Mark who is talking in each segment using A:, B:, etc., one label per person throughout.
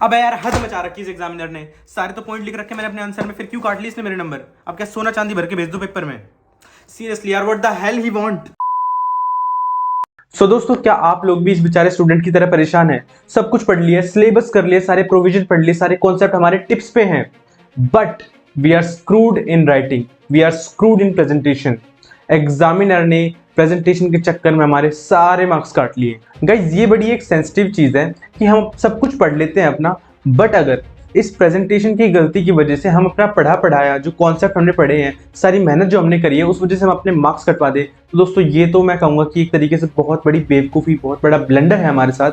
A: अब यार हद मचा रखी इस एग्जामिनर ने। सारे तो पॉइंट लिख रखे मैंने अपने आंसर में, फिर क्यों काट ली इसने मेरे नंबर? अब क्या सोना चांदी भर के भेज दो पेपर में? सीरियसली यार, what the hell he want. So दोस्तों, क्या आप लोग भी इस बेचारे स्टूडेंट की तरह परेशान हैं? सब कुछ पढ़ लिया, सिलेबस कर लिया, सारे प्रोविजन पढ़ लिए, सारे कॉन्सेप्ट हमारे टिप्स पे हैं, but we are screwed in writing, we are screwed in presentation. Examiner ने प्रेजेंटेशन के चक्कर में हमारे सारे मार्क्स काट लिए। गाइज, ये बड़ी एक सेंसिटिव चीज है कि हम सब कुछ पढ़ लेते हैं अपना, बट अगर इस प्रेजेंटेशन की गलती की वजह से हम अपना पढ़ाया जो कॉन्सेप्ट हमने पढ़े हैं, सारी मेहनत जो हमने करी है, उस वजह से हम अपने मार्क्स कटवा दे, तो दोस्तों ये तो मैं कहूँगा कि एक तरीके से बहुत बड़ी बेवकूफ़ी, बहुत बड़ा ब्लंडर है हमारे साथ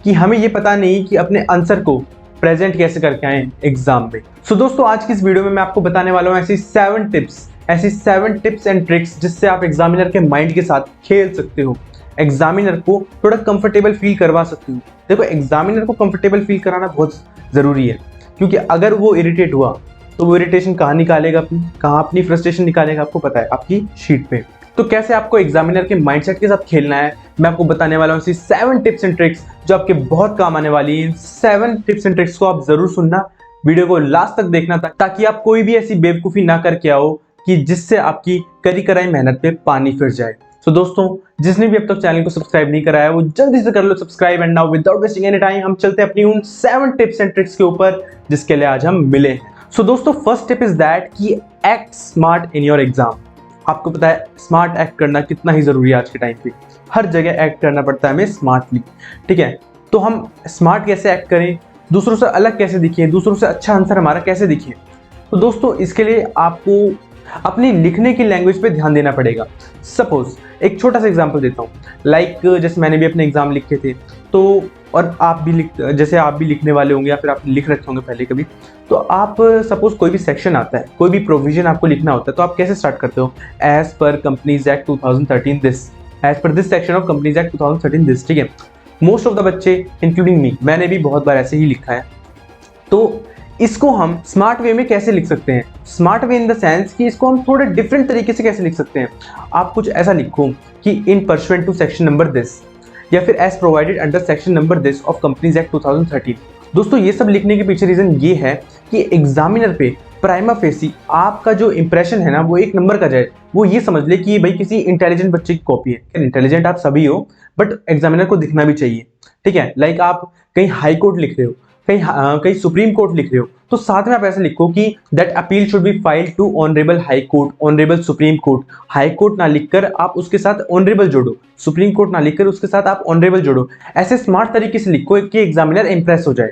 A: कि हमें ये पता नहीं कि अपने आंसर को प्रेजेंट कैसे करके आए एग्जाम में। सो दोस्तों, आज की इस वीडियो में मैं आपको बताने वाला हूँ ऐसी 7 टिप्स एंड ट्रिक्स जिससे आप एग्जामिनर के माइंड के साथ खेल सकते हो, एग्जामिनर को थोड़ा कंफर्टेबल फील करवा सकते हो। देखो, एग्जामिनर को कंफर्टेबल फील कराना बहुत ज़रूरी है, क्योंकि अगर वो इरिटेट हुआ तो वो इरिटेशन कहाँ निकालेगा, कहाँ अपनी फ्रस्ट्रेशन निकालेगा, आपको पता है, आपकी शीट पे। तो कैसे आपको एग्जामिनर के माइंडसेट के साथ खेलना है, मैं आपको बताने वाला हूँ ऐसी 7 टिप्स एंड ट्रिक्स जो आपके बहुत काम आने वाली है। 7 टिप्स एंड ट्रिक्स को आप जरूर सुनना, वीडियो को लास्ट तक देखना ताकि आप कोई भी ऐसी बेवकूफ़ी ना करके आओ कि जिससे आपकी करी कराई मेहनत पे पानी फिर जाए। तो दोस्तों, जिसने भी अब तक चैनल को सब्सक्राइब नहीं कराया वो जल्दी से कर लो subscribe. And now without wasting any time हम चलते हैं अपनी उन 7 टिप्स एंड ट्रिक्स के ऊपर जिसके लिए आज हम मिले हैं। सो दोस्तों, फर्स्ट टिप इज दैट कि act smart in your exam. आपको पता है स्मार्ट एक्ट करना कितना ही जरूरी है आज के टाइम पे। हर जगह एक्ट करना पड़ता है हमें स्मार्टली, ठीक है? तो हम स्मार्ट कैसे एक्ट करें, दूसरों से अलग कैसे दिखें, दूसरों से अच्छा आंसर हमारा कैसे दिखे? तो दोस्तों, इसके लिए आपको अपनी लिखने की लैंग्वेज पे ध्यान देना पड़ेगा। सपोज एक छोटा सा एग्जांपल देता हूँ, लाइक जैसे मैंने भी अपने एग्जाम लिखे थे, तो और आप भी जैसे आप भी लिखने वाले होंगे या फिर आप लिख रखे होंगे पहले कभी, तो आप सपोज कोई भी सेक्शन आता है, कोई भी प्रोविजन आपको लिखना होता है, तो आप कैसे स्टार्ट करते हो? As per companies act 2013 this, as per this section of companies act 2013 this, ठीक है? मोस्ट ऑफ द बच्चे इंक्लूडिंग मी, मैंने भी बहुत बार ऐसे ही लिखा है। तो इसको हम स्मार्ट वे में कैसे लिख सकते हैं? Smart way in the sense कि इसको हम थोड़े डिफरेंट तरीके से कैसे लिख सकते हैं? आप कुछ ऐसा लिखो कि in pursuant to section number this, या फिर as provided under section number this of companies act 2013। दोस्तों, ये सब लिखने के पीछे रीजन ये है कि एग्जामिनर पे प्राइमा फेसी आपका जो इंप्रेशन है ना, वो 1 नंबर का जाए। वो ये समझ ले कि भाई किसी इंटेलिजेंट बच्चे की कॉपी है। इंटेलिजेंट आप सभी हो, बट एग्जामिनर को दिखना भी चाहिए, ठीक है? लाइक आप कहीं हाई कोर्ट लिख रहे हो, कहीं सुप्रीम कोर्ट लिख रहे हो, तो साथ में आप ऐसे लिखो कि that appeal should be filed to honourable high court, honourable supreme court. High court ना लिखकर आप उसके साथ ऑनरेबल जोड़ो, सुप्रीम कोर्ट ना लिखकर उसके साथ आप ऑनरेबल जोड़ो। ऐसे स्मार्ट तरीके से लिखो कि एग्जामिनर इंप्रेस हो जाए।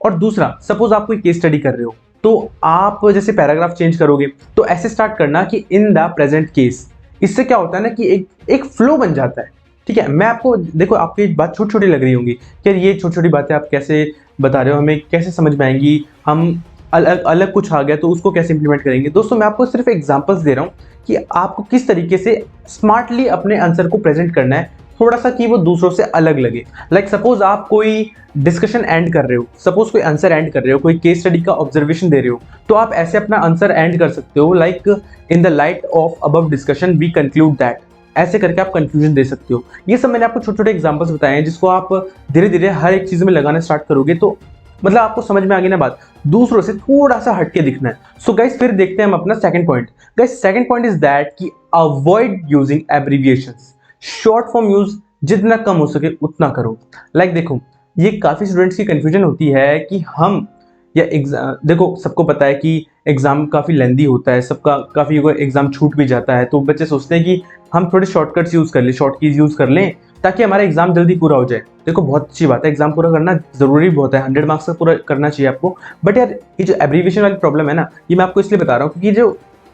A: और दूसरा, सपोज आप कोई केस स्टडी कर रहे हो, तो आप जैसे पैराग्राफ चेंज करोगे तो ऐसे स्टार्ट करना कि इन द प्रेजेंट केस। इससे क्या होता है ना कि एक फ्लो बन जाता है, ठीक है? मैं आपको, देखो, आपकी बात छोटी छोटी लग रही होंगी कि ये छोटी छोटी बातें आप कैसे बता रहे हो, हमें कैसे समझ में आएंगी, हम अलग कुछ आ गया तो उसको कैसे इंप्लीमेंट करेंगे? दोस्तों, मैं आपको सिर्फ एग्जांपल्स दे रहा हूँ कि आपको किस तरीके से स्मार्टली अपने आंसर को प्रेजेंट करना है, थोड़ा सा कि वो दूसरों से अलग लगे। लाइक सपोज आप कोई डिस्कशन एंड कर रहे हो, सपोज कोई आंसर एंड कर रहे हो, कोई केस स्टडी का ऑब्जर्वेशन दे रहे हो, तो आप ऐसे अपना आंसर एंड कर सकते हो, like in the light of above discussion we conclude that. ऐसे करके आप कंक्लूजन दे सकते हो। ये सब मैंने आपको छोटे छोटे एग्जांपल्स बताए हैं जिसको आप धीरे धीरे हर एक चीज में लगाना स्टार्ट करोगे तो मतलब आपको समझ में आ गई ना बात, दूसरों से थोड़ा सा हटके दिखना है। सो गाइस, फिर देखते हैं हम अपना second point. Guys, second point is that कि avoid using abbreviations. Short form use जितना कम हो सके उतना करो। लाइक देखो, ये काफी स्टूडेंट्स की कंफ्यूजन होती है कि हम या एग्जाम, देखो सबको पता है कि एग्जाम काफ़ी लेंदी होता है, सबका काफ़ी एग्जाम छूट भी जाता है, तो बच्चे सोचते हैं कि हम थोड़े शॉर्टकट्स यूज़ कर लें, शॉर्ट कीज यूज़ कर लें ताकि हमारा एग्जाम जल्दी पूरा हो जाए। देखो, बहुत अच्छी बात है, एग्जाम पूरा करना ज़रूरी बहुत है, 100 मार्क्स तक पूरा करना चाहिए आपको। बट यार, ये जो एब्रीविएशन वाली प्रॉब्लम है ना, ये मैं आपको इसलिए बता रहा हूँ क्योंकि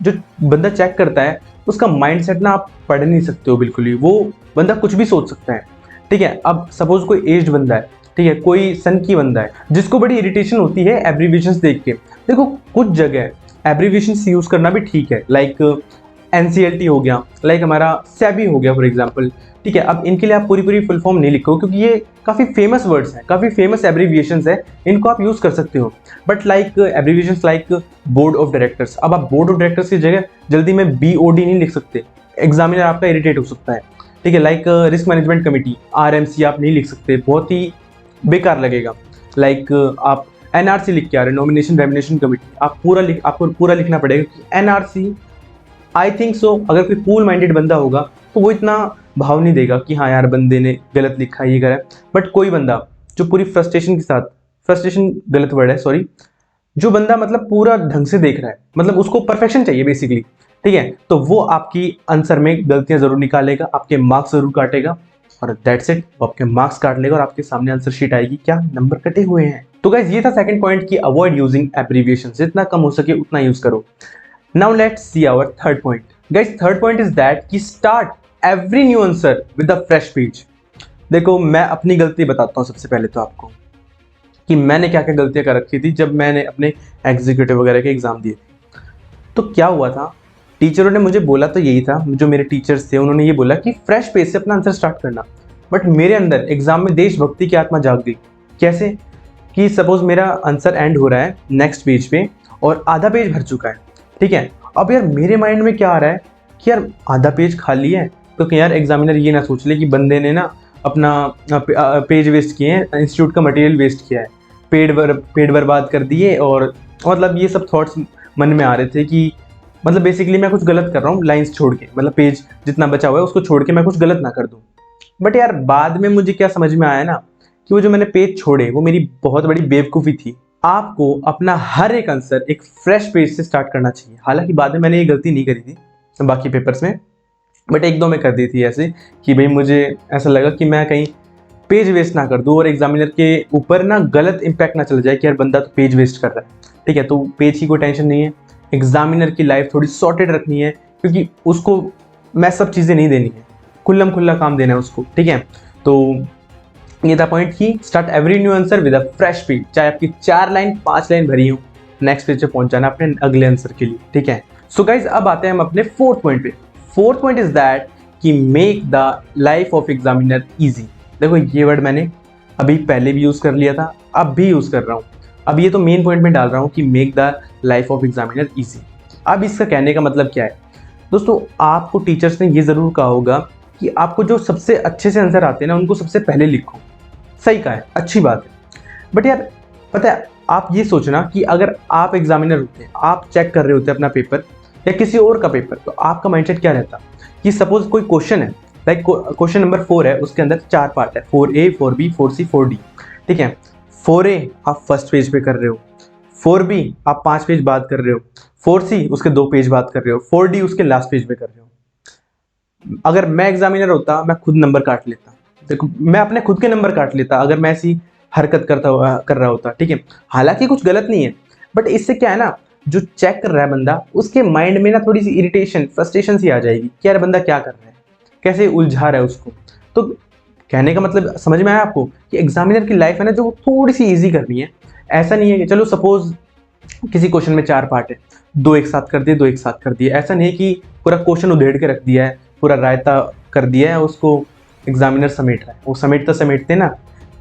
A: जो बंदा चेक करता है उसका माइंड सेट ना आप पढ़ नहीं सकते हो बिल्कुल ही। वो बंदा कुछ भी सोच सकता है, ठीक है? अब सपोज कोई एज्ड बंदा है, ठीक है, कोई सन की बंदा है जिसको बड़ी इरिटेशन होती है एब्रीविएशंस देख के। देखो, कुछ जगह एब्रीविएशंस यूज करना भी ठीक है, लाइक NCLT हो गया, लाइक हमारा SEBI हो गया फॉर एग्जांपल, ठीक है? अब इनके लिए आप पूरी फुल फॉर्म नहीं लिखो क्योंकि ये काफ़ी फेमस वर्ड्स हैं, काफ़ी फेमस एब्रीविएशंस है, इनको आप यूज़ कर सकते हो। But like abbreviations like board of directors, अब आप बोर्ड ऑफ डायरेक्टर्स की जगह जल्दी में BOD नहीं लिख सकते, एग्जामिनर आपका इरिटेट हो सकता है, ठीक है? Like risk management committee RMC आप नहीं लिख सकते, बहुत ही बेकार लगेगा। लाइक आप एनआरसी लिख के आ रहे हैं, नॉमिनेशन रेमिनेशन कमेटी, आपको पूरा लिखना पड़ेगा कि एनआरसी। आई थिंक सो अगर कोई कूल माइंडेड बंदा होगा तो वो इतना भाव नहीं देगा कि हाँ यार बंदे ने गलत लिखा ये करा। बट कोई बंदा जो पूरी फ्रस्ट्रेशन के साथ, फ्रस्ट्रेशन गलत वर्ड है सॉरी, जो बंदा मतलब पूरा ढंग से देख रहा है, मतलब उसको परफेक्शन चाहिए बेसिकली, ठीक है, तो वो आपकी आंसर में गलतियां जरूर निकालेगा, आपके मार्क्स जरूर काटेगा और दैट्स इट, वो आपके मार्क्स काट लेगा और आपके सामने आंसर शीट आएगी, क्या नंबर कटे हुए हैं। तो गाइस ये था सेकंड पॉइंट कि अवॉइड यूजिंग एब्रिविएशन, जितना कम हो सके उतना यूज करो। Now let's see our third point. Guys, third point is that कि start every new answer with a fresh page. देखो मैं अपनी गलती बताता हूँ सबसे पहले तो आपको कि मैंने क्या क्या गलतियाँ कर रखी थी जब मैंने अपने एग्जीक्यूटिव वगैरह के एग्जाम दिए थे। तो क्या हुआ था, टीचरों ने मुझे बोला तो यही था, जो मेरे टीचर्स थे उन्होंने ये बोला कि फ्रेश पेज से अपना आंसर स्टार्ट करना। बट मेरे अंदर एग्जाम में देशभक्ति की आत्मा जाग गई। कैसे कि सपोज मेरा आंसर एंड हो रहा है नेक्स्ट पेज पे और आधा पेज भर चुका है, ठीक है, अब यार मेरे माइंड में क्या आ रहा है कि यार आधा पेज खाली है, तो यार एग्जामिनर ये ना सोच ले कि बंदे ने ना अपना पेज वेस्ट किए हैं, इंस्टीट्यूट का मटेरियल वेस्ट किया है, पेड बर्बाद कर दिए, और मतलब ये सब थॉट्स मन में आ रहे थे कि मतलब बेसिकली मैं कुछ गलत कर रहा हूँ लाइंस छोड़ के, मतलब पेज जितना बचा हुआ है उसको छोड़ के मैं कुछ गलत ना कर दूँ। बट यार बाद में मुझे क्या समझ में आया ना कि वो जो मैंने पेज छोड़े वो मेरी बहुत बड़ी बेवकूफ़ी थी। आपको अपना हर एक आंसर एक फ्रेश पेज से स्टार्ट करना चाहिए। हालांकि बाद में मैंने ये गलती नहीं करी थी बाकी पेपर्स में, बट एक दो में कर दी थी ऐसे कि भाई मुझे ऐसा लगा कि मैं कहीं पेज वेस्ट ना कर दूँ और एग्जामिनर के ऊपर ना गलत इंपैक्ट ना चला जाए कि यार बंदा तो पेज वेस्ट कर रहा है, ठीक है। तो पेज की कोई टेंशन नहीं है, एग्जामिनर की लाइफ थोड़ी सॉर्टेड रखनी है क्योंकि उसको मैं सब चीज़ें नहीं देनी है, खुल्लम खुल्ला काम देना है उसको, ठीक है। तो ये था पॉइंट कि start every new answer with a fresh page, चाहे आपकी 4 लाइन 5 लाइन भरी हो, नेक्स्ट पेज पे पहुंच जाना अपने अगले आंसर के लिए, ठीक है। सो गाइज अब आते हैं हम अपने फोर्थ पॉइंट पे। फोर्थ पॉइंट इज दैट कि make the life of examiner easy. देखो ये वर्ड मैंने अभी पहले भी यूज कर लिया था, अब भी यूज कर रहा हूँ, अब ये तो मेन पॉइंट में डाल रहा हूँ कि make the life of examiner easy. अब इसका कहने का मतलब क्या है दोस्तों, आपको टीचर्स ने ये जरूर कहा होगा कि आपको जो सबसे अच्छे से आंसर आते हैं ना उनको सबसे पहले लिखो। सही कहा है, अच्छी बात है, बट यार पता है आप ये सोचना कि अगर आप एग्जामिनर होते, आप चेक कर रहे होते अपना पेपर या किसी और का पेपर, तो आपका माइंडसेट क्या रहता कि सपोज कोई क्वेश्चन है, लाइक क्वेश्चन नंबर 4 है, उसके अंदर 4 पार्ट है, 4A 4B 4C 4D, ठीक है। 4A आप फर्स्ट पेज पे कर रहे हो, 4B आप 5 पेज बाद कर रहे हो, 4C उसके 2 पेज बाद कर रहे हो, 4D उसके लास्ट पेज पे कर रहे हो। अगर मैं एग्जामिनर होता मैं खुद नंबर काट लेता, देखो मैं अपने खुद के नंबर काट लेता अगर मैं ऐसी हरकत कर रहा होता, ठीक है। हालांकि कुछ गलत नहीं है, बट इससे क्या है ना, जो चेक कर रहा है बंदा उसके माइंड में ना थोड़ी सी इरिटेशन फ्रस्ट्रेशन सी आ जाएगी कि यार बंदा क्या कर रहा है, कैसे उलझा रहा है उसको। तो कहने का मतलब समझ में आया आपको कि एग्जामिनर की लाइफ है ना जो थोड़ी सी ईजी करनी है। ऐसा नहीं है कि चलो सपोज किसी क्वेश्चन में 4 पार्ट है, 2 एक साथ कर दिए 2 एक साथ कर दिए, ऐसा नहीं है कि पूरा क्वेश्चन उधेड़ के रख दिया है, पूरा रायता कर दिया है, उसको एग्जामिनर समेट रहा है, वो समेटते ना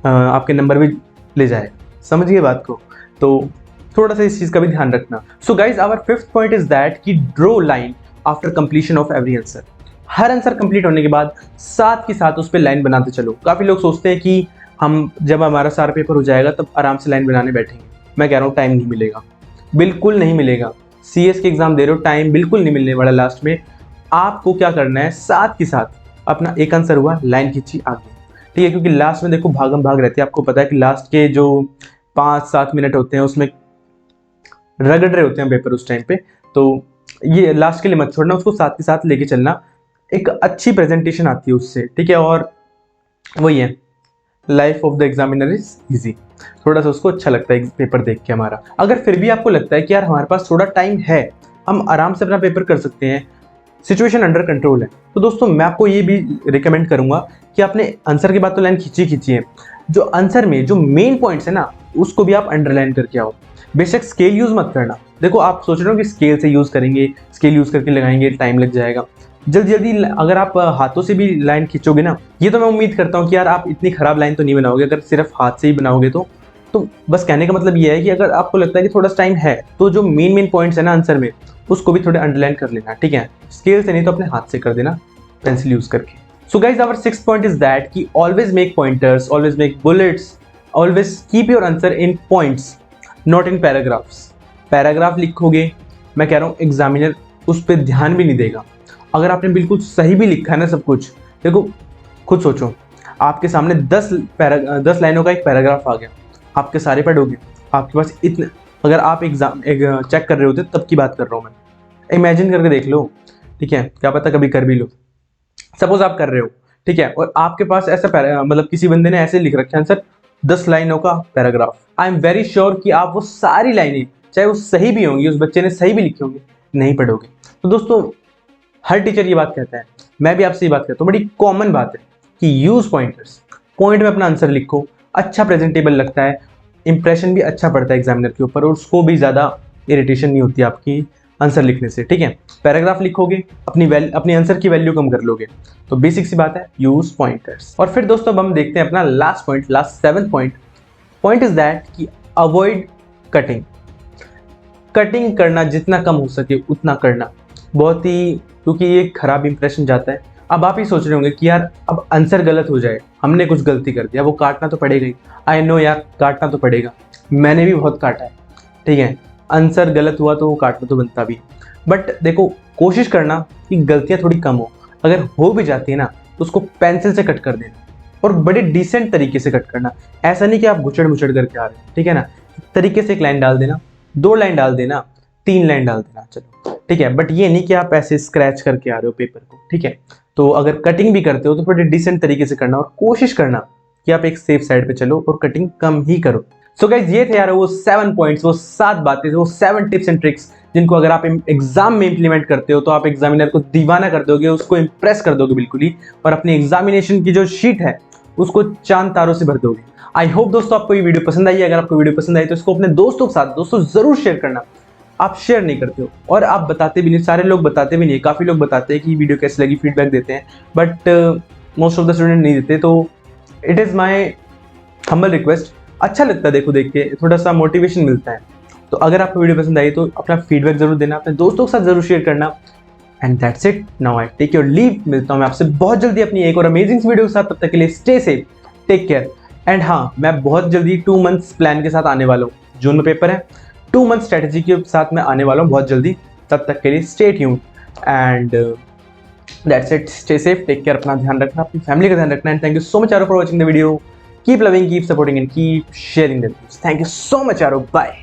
A: आपके नंबर भी ले जाए, समझिए बात को। तो थोड़ा सा इस चीज़ का भी ध्यान रखना। So guys our fifth point is that कि draw line after completion of every answer. हर आंसर कंप्लीट होने के बाद साथ के साथ उस पर लाइन बनाते चलो। काफ़ी लोग सोचते हैं कि हम जब हमारा सारा पेपर हो जाएगा तब आराम से लाइन बनाने बैठेंगे। मैं कह रहा हूँ टाइम नहीं मिलेगा, बिल्कुल नहीं मिलेगा। CS के एग्जाम दे रहे हो, टाइम बिल्कुल नहीं मिलने वाला लास्ट में। आपको क्या करना है, साथ के साथ अपना एक आंसर हुआ, लाइन खींची आगे, ठीक है। क्योंकि लास्ट में देखो भागम भाग रहती है, आपको पता है कि लास्ट के जो 5-7 मिनट होते हैं उसमें रगड़ रहे होते हैं पेपर उस टाइम पे। तो ये लास्ट के लिए मत छोड़ना, उसको साथ के साथ लेके चलना, एक अच्छी प्रेजेंटेशन आती है उससे, ठीक है। और वही है, life of the examiner is easy, थोड़ा सा उसको अच्छा लगता है पेपर देख के हमारा। अगर फिर भी आपको लगता है कि यार हमारे पास थोड़ा टाइम है, हम आराम से अपना पेपर कर सकते हैं, सिचुएशन अंडर कंट्रोल है, तो दोस्तों मैं आपको ये भी रिकमेंड करूंगा कि आपने आंसर के बाद तो लाइन खींची है, जो आंसर में जो मेन पॉइंट्स है ना उसको भी आप अंडरलाइन करके आओ। बेशक स्केल यूज मत करना, देखो आप सोच रहे हो कि स्केल से यूज करेंगे, स्केल यूज करके लगाएंगे, टाइम लग जाएगा। जल्दी अगर आप हाथों से भी लाइन खींचोगे ना, ये तो मैं उम्मीद करता हूँ कि यार आप इतनी खराब लाइन तो नहीं बनाओगे अगर सिर्फ हाथ से ही बनाओगे तो बस कहने का मतलब ये है कि अगर आपको लगता है कि थोड़ा टाइम है तो जो मेन पॉइंट्स है ना आंसर में उसको भी थोड़े अंडरलाइन कर लेना, ठीक है। स्केल से नहीं तो अपने हाथ से कर देना, पेंसिल यूज करके। So guys our sixth point is that कि always make pointers, always make bullets always keep your answer in points not in paragraphs. Paragraph लिखोगे, मैं कह रहा हूँ एग्जामिनर उस पर ध्यान भी नहीं देगा। अगर आपने बिल्कुल सही भी लिखा है ना सब कुछ, देखो खुद सोचो, आपके सामने 10 लाइनों का एक पैराग्राफ आ गया, आपके सारे पढ़ोगे? आपके पास इतने, अगर आप एक चेक कर रहे होते तब की बात कर रहा हूँ मैं, इमेजिन करके देख लो, ठीक है, क्या पता कभी कर भी लो। सपोज आप कर रहे हो, ठीक है, और आपके पास ऐसा मतलब किसी बंदे ने ऐसे लिख रखा है आंसर 10 लाइनों का paragraph. I am very sure कि आप वो सारी लाइनें, चाहे वो सही भी होंगी, उस बच्चे ने सही भी लिखी होंगी, नहीं पढ़ोगे। तो दोस्तों हर टीचर ये बात कहता है, मैं भी आपसे ये बात कहता हूँ, बड़ी कॉमन बात है कि यूज पॉइंटर्स, पॉइंट में अपना आंसर लिखो, अच्छा प्रेजेंटेबल लगता है, इंप्रेशन भी अच्छा पड़ता है एग्जामिनर के ऊपर, और उसको भी ज़्यादा इरिटेशन नहीं होती आपकी आंसर लिखने से, ठीक है। पैराग्राफ लिखोगे, अपनी आंसर की वैल्यू कम कर लोगे। तो बेसिक सी बात है, यूज पॉइंटर्स। और फिर दोस्तों अब हम देखते हैं अपना last point, last 7th point is that कि अवॉइड कटिंग। कटिंग करना जितना कम हो सके उतना करना, बहुत ही, क्योंकि ये खराब इंप्रेशन जाता है। अब आप ही सोच रहे होंगे कि यार अब आंसर गलत हो जाए, हमने कुछ गलती कर दिया, वो काटना तो पड़ेगा ही। आई नो यार, काटना तो पड़ेगा, मैंने भी बहुत काटा है, ठीक है, आंसर गलत हुआ तो वो काटना तो बनता भी। बट देखो, कोशिश करना कि गलतियां थोड़ी कम हो, अगर हो भी जाती है ना तो उसको पेंसिल से कट कर देना, और बड़े डिसेंट तरीके से कट करना। ऐसा नहीं कि आप घुचड़ मुचड़ करके आ रहे हो, ठीक है ना, तरीके से 1 लाइन डाल देना, 2 लाइन डाल देना, 3 लाइन डाल देना, चलो ठीक है। बट ये नहीं कि आप ऐसे स्क्रैच करके आ रहे हो पेपर को, ठीक है। तो अगर कटिंग भी करते हो तो बड़े डिसेंट तरीके से करना, और कोशिश करना कि आप एक सेफ साइड पे चलो और कटिंग कम ही करो। सो गाइस, ये थे यार वो 7 पॉइंट्स, वो 7 बातें, वो 7 टिप्स एंड ट्रिक्स, जिनको अगर आप एग्जाम में इंप्लीमेंट करते हो तो आप एग्जामिनर को दीवाना कर दोगे, उसको इंप्रेस कर दोगे बिल्कुल ही, और अपनी एग्जामिनेशन की जो शीट है उसको चांद तारों से भर दोगे। आई होप दोस्तों आपको ये वीडियो पसंद आई है। अगर आपको वीडियो पसंद आई तो इसको अपने दोस्तों के साथ, दोस्तों जरूर शेयर करना। आप शेयर नहीं करते हो और आप बताते भी नहीं, सारे लोग बताते भी नहीं, काफ़ी लोग बताते हैं कि वीडियो कैसी लगी, फीडबैक देते हैं, but most of the student नहीं देते। तो it is my humble request, अच्छा लगता है देखो, देख के थोड़ा सा मोटिवेशन मिलता है। तो अगर आपको वीडियो पसंद आई तो अपना फीडबैक जरूर देना, अपने दोस्तों के साथ जरूर शेयर करना। And that's it, now I take your leave. मिलता हूँ मैं आपसे बहुत जल्दी अपनी एक और अमेजिंग वीडियो के साथ, तब तक के लिए stay safe, take care. And हाँ, मैं बहुत जल्दी 2 मंथ्स प्लान के साथ आने वाला हूँ, जून में पेपर है, 2 मंथ स्ट्रेटेजी के साथ मैं आने वाला हूँ बहुत जल्दी। तब तक के लिए stay tuned and that's it, stay safe, take care, अपना ध्यान रखना, अपनी फैमिली का ध्यान रखना। And thank you so much यारो for watching the video. Keep loving, keep supporting and keep sharing the news. Thank you so much यारो, bye.